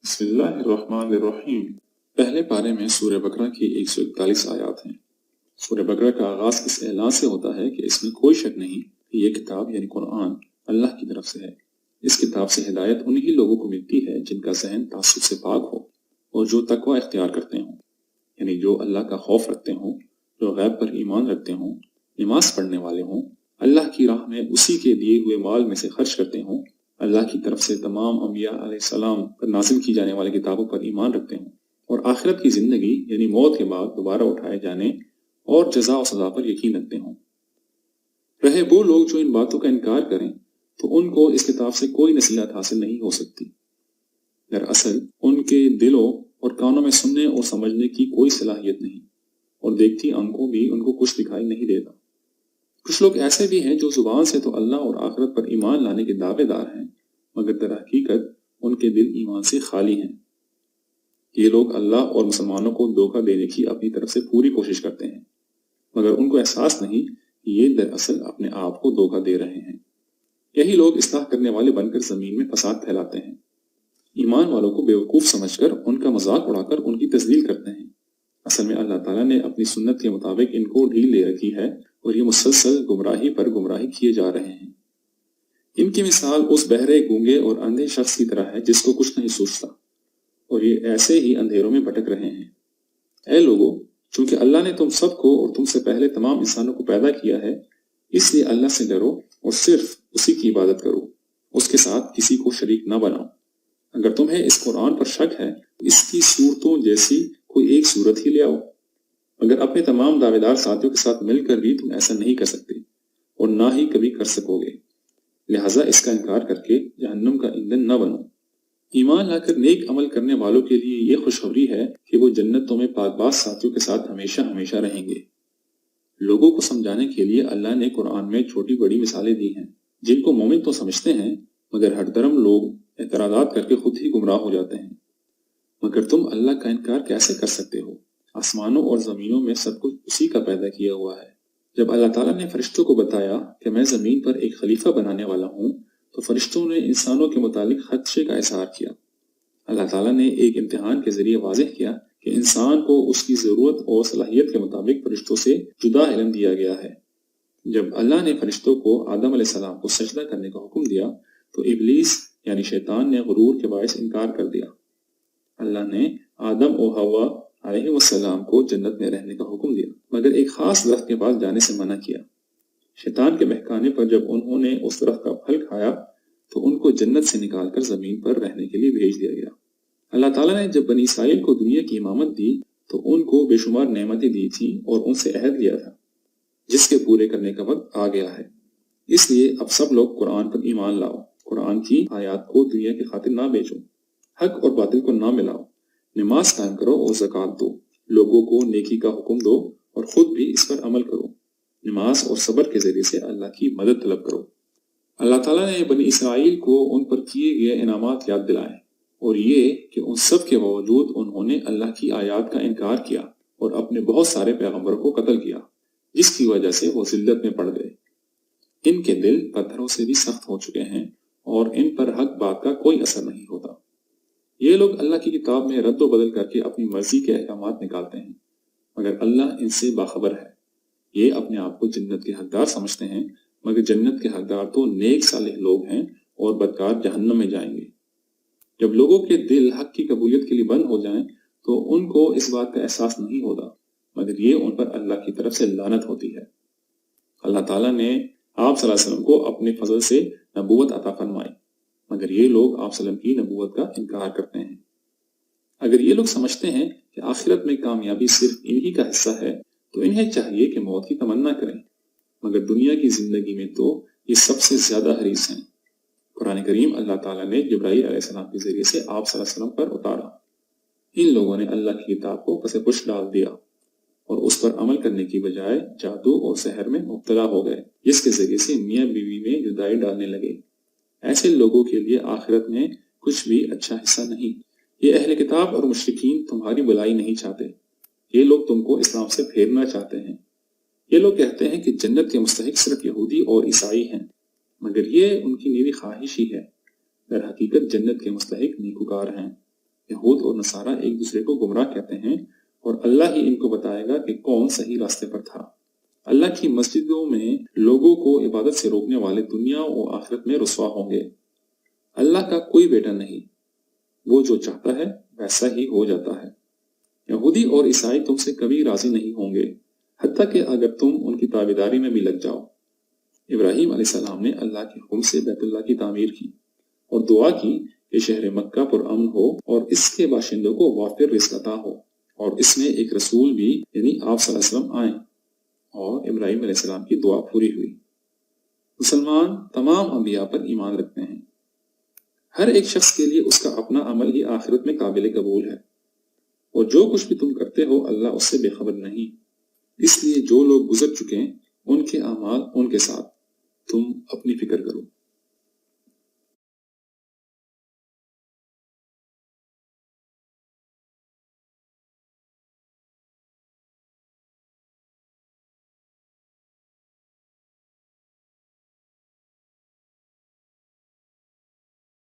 بسم اللہ الرحمن الرحیم۔ پہلے پارے میں سورہ بقرہ کی 141 آیات ہیں۔ سورہ بقرہ کا آغاز اس اعلان سے ہوتا ہے کہ اس میں کوئی شک نہیں کہ یہ کتاب یعنی قرآن اللہ کی طرف سے ہے۔ اس کتاب سے ہدایت انہی لوگوں کو ملتی ہے جن کا ذہن تعصب سے پاک ہو اور جو تقوی اختیار کرتے ہوں، یعنی جو اللہ کا خوف رکھتے ہوں، جو غیب پر ایمان رکھتے ہوں، نماز پڑھنے والے ہوں، اللہ کی راہ میں اسی کے دیے ہوئے مال میں سے خرچ کرتے ہوں، اللہ کی طرف سے تمام انبیاء علیہ السلام پر نازل کی جانے والی کتابوں پر ایمان رکھتے ہوں، اور آخرت کی زندگی یعنی موت کے بعد دوبارہ اٹھائے جانے اور جزا و سزا پر یقین رکھتے ہوں۔ رہے وہ لوگ جو ان باتوں کا انکار کریں تو ان کو اس کتاب سے کوئی نصیحت حاصل نہیں ہو سکتی۔ دراصل ان کے دلوں اور کانوں میں سننے اور سمجھنے کی کوئی صلاحیت نہیں، اور دیکھتی آنکھوں بھی ان کو کچھ دکھائی نہیں دیتا۔ کچھ لوگ ایسے بھی ہیں جو زبان سے تو اللہ اور آخرت پر ایمان لانے کے دعوے دار ہیں، مگر در حقیقت ان کے دل ایمان سے خالی ہیں۔ یہ لوگ اللہ اور مسلمانوں کو دھوکہ دینے کی اپنی طرف سے پوری کوشش کرتے ہیں، مگر ان کو احساس نہیں کہ یہ دراصل اپنے آپ کو دھوکہ دے رہے ہیں۔ یہی لوگ اصلاح کرنے والے بن کر زمین میں فساد پھیلاتے ہیں، ایمان والوں کو بیوقوف سمجھ کر ان کا مذاق اڑا کر ان کی تذلیل کرتے ہیں۔ اصل میں اللہ تعالیٰ نے اپنی سنت کے مطابق ان کو ڈھیل دے رکھی ہے اور یہ مسلسل گمراہی پر گمراہی کیے جا رہے ہیں۔ ان کی مثال اس بہرے، گونگے اور اندھے شخص کی طرح ہے جس کو کچھ نہیں سوچتا، اور یہ ایسے ہی اندھیروں میں بھٹک رہے ہیں۔ اے لوگو، چونکہ اللہ نے تم سب کو اور تم سے پہلے تمام انسانوں کو پیدا کیا ہے، اس لیے اللہ سے ڈرو اور صرف اسی کی عبادت کرو، اس کے ساتھ کسی کو شریک نہ بناؤ۔ اگر تمہیں اس قرآن پر شک ہے تو اس کی صورتوں جیسی کوئی ایک صورت ہی لے آؤ، مگر اپنے تمام دعوے دار ساتھیوں کے ساتھ مل کر بھی تم ایسا نہیں کر سکتے اور نہ ہی کبھی کر سکو گے، لہٰذا اس کا انکار کر کے جہنم کا ایندھن نہ بنو۔ ایمان لا کر نیک عمل کرنے والوں کے لیے یہ خوشخبری ہے کہ وہ جنتوں میں پاک باز ساتھیوں کے ساتھ ہمیشہ ہمیشہ رہیں گے۔ لوگوں کو سمجھانے کے لیے اللہ نے قرآن میں چھوٹی بڑی مثالیں دی ہیں جن کو مومن تو سمجھتے ہیں، مگر ہر درم لوگ اعتراضات کر کے خود ہی گمراہ ہو جاتے ہیں۔ مگر تم اللہ کا انکار کیسے کر سکتے ہو؟ آسمانوں اور زمینوں میں سب کچھ اسی کا پیدا کیا ہوا ہے۔ جب اللہ تعالیٰ نے فرشتوں کو بتایا کہ میں زمین پر ایک خلیفہ بنانے والا ہوں تو فرشتوں نے انسانوں کے متعلق خدشے کا اظہار کیا۔ اللہ تعالیٰ نے ایک امتحان کے ذریعے واضح کیا کہ انسان کو اس کی ضرورت اور صلاحیت کے مطابق فرشتوں سے جدا علم دیا گیا ہے۔ جب اللہ نے فرشتوں کو آدم علیہ السلام کو سجدہ کرنے کا حکم دیا تو ابلیس یعنی شیطان نے غرور کے باعث انکار کر دیا۔ اللہ نے آدم و حوا علیہ السلام کو جنت میں رہنے کا حکم دیا، مگر ایک خاص درخت کے پاس جانے سے منع کیا۔ شیطان کے بہکانے پر جب انہوں نے اس درخت کا پھل کھایا تو ان کو جنت سے نکال کر زمین پر رہنے کے لیے بھیج دیا گیا۔ اللہ تعالیٰ نے جب بنی اسرائیل کو دنیا کی امامت دی تو ان کو بے شمار نعمتیں دی تھیں اور ان سے عہد لیا تھا جس کے پورے کرنے کا وقت آ گیا ہے۔ اس لیے اب سب لوگ قرآن پر ایمان لاؤ، قرآن کی آیات کو دنیا کی خاطر نہ بیچو، حق اور باطل کو نہ ملاؤ، نماز قائم کرو اور زکوٰۃ دو، لوگوں کو نیکی کا حکم دو اور خود بھی اس پر عمل کرو، نماز اور صبر کے ذریعے سے اللہ کی مدد طلب کرو۔ اللہ تعالیٰ نے بنی اسرائیل کو ان پر کیے گئے انعامات یاد دلائے، اور یہ کہ ان سب کے باوجود انہوں نے اللہ کی آیات کا انکار کیا اور اپنے بہت سارے پیغمبروں کو قتل کیا، جس کی وجہ سے وہ ذلت میں پڑ گئے۔ ان کے دل پتھروں سے بھی سخت ہو چکے ہیں اور ان پر حق بات کا کوئی اثر نہیں ہوتا۔ یہ لوگ اللہ کی کتاب میں رد و بدل کر کے اپنی مرضی کے احکامات نکالتے ہیں، مگر اللہ ان سے باخبر ہے۔ یہ اپنے آپ کو جنت کے حقدار سمجھتے ہیں، مگر جنت کے حقدار تو نیک صالح لوگ ہیں اور بدکار جہنم میں جائیں گے۔ جب لوگوں کے دل حق کی قبولیت کے لیے بند ہو جائیں تو ان کو اس بات کا احساس نہیں ہوتا، مگر یہ ان پر اللہ کی طرف سے لعنت ہوتی ہے۔ اللہ تعالیٰ نے آپ صلی اللہ علیہ وسلم کو اپنے فضل سے نبوت عطا فرمائی، مگر یہ لوگ آپ صلی اللہ علیہ وسلم کی نبوت کا انکار کرتے ہیں۔ اگر یہ لوگ سمجھتے ہیں کہ آخرت میں کامیابی صرف انہی کا حصہ ہے تو انہیں چاہیے کہ موت کی تمنا کریں، مگر دنیا کی زندگی میں تو یہ سب سے زیادہ حریص ہیں۔ قرآن کریم اللہ تعالیٰ نے جبرائیل علیہ السلام کے ذریعے سے آپ صلی اللہ علیہ وسلم پر اتارا۔ ان لوگوں نے اللہ کی کتاب کو پس پش ڈال دیا اور اس پر عمل کرنے کی بجائے جادو اور سحر میں مبتلا ہو گئے، جس کے ذریعے سے میاں بیوی میں جدائی ڈالنے لگے۔ ایسے لوگوں کے لیے آخرت میں کچھ بھی اچھا حصہ نہیں۔ یہ اہل کتاب اور مشرکین تمہاری بلائی نہیں چاہتے، یہ لوگ تم کو اسلام سے پھیرنا چاہتے ہیں۔ یہ لوگ کہتے ہیں کہ جنت کے مستحق صرف یہودی اور عیسائی ہیں، مگر یہ ان کی نیوی خواہش ہی ہے، در حقیقت جنت کے مستحق نیکوکار ہیں۔ یہود اور نصارہ ایک دوسرے کو گمراہ کہتے ہیں اور اللہ ہی ان کو بتائے گا کہ کون صحیح راستے پر تھا۔ اللہ کی مسجدوں میں لوگوں کو عبادت سے روکنے والے دنیا و آخرت میں رسوا ہوں گے۔ اللہ کا کوئی بیٹا نہیں، وہ جو چاہتا ہے ویسا ہی ہو جاتا ہے۔ یہودی اور عیسائی تم سے کبھی راضی نہیں ہوں گے، حتیٰ کہ اگر تم ان کی تابعداری میں بھی لگ جاؤ۔ ابراہیم علیہ السلام نے اللہ کے حکم سے بیت اللہ کی تعمیر کی اور دعا کی کہ شہر مکہ پر امن ہو اور اس کے باشندوں کو وافر رزق عطا ہو، اور اس میں ایک رسول بھی یعنی آپ صلی اللہ علیہ وسلم آئیں، اور ابراہیم علیہ السلام کی دعا پوری ہوئی۔ مسلمان تمام انبیاء پر ایمان رکھتے ہیں۔ ہر ایک شخص کے لیے اس کا اپنا عمل ہی آخرت میں قابل قبول ہے، اور جو کچھ بھی تم کرتے ہو اللہ اس سے بے خبر نہیں۔ اس لیے جو لوگ گزر چکے ان کے اعمال ان کے ساتھ، تم اپنی فکر کرو۔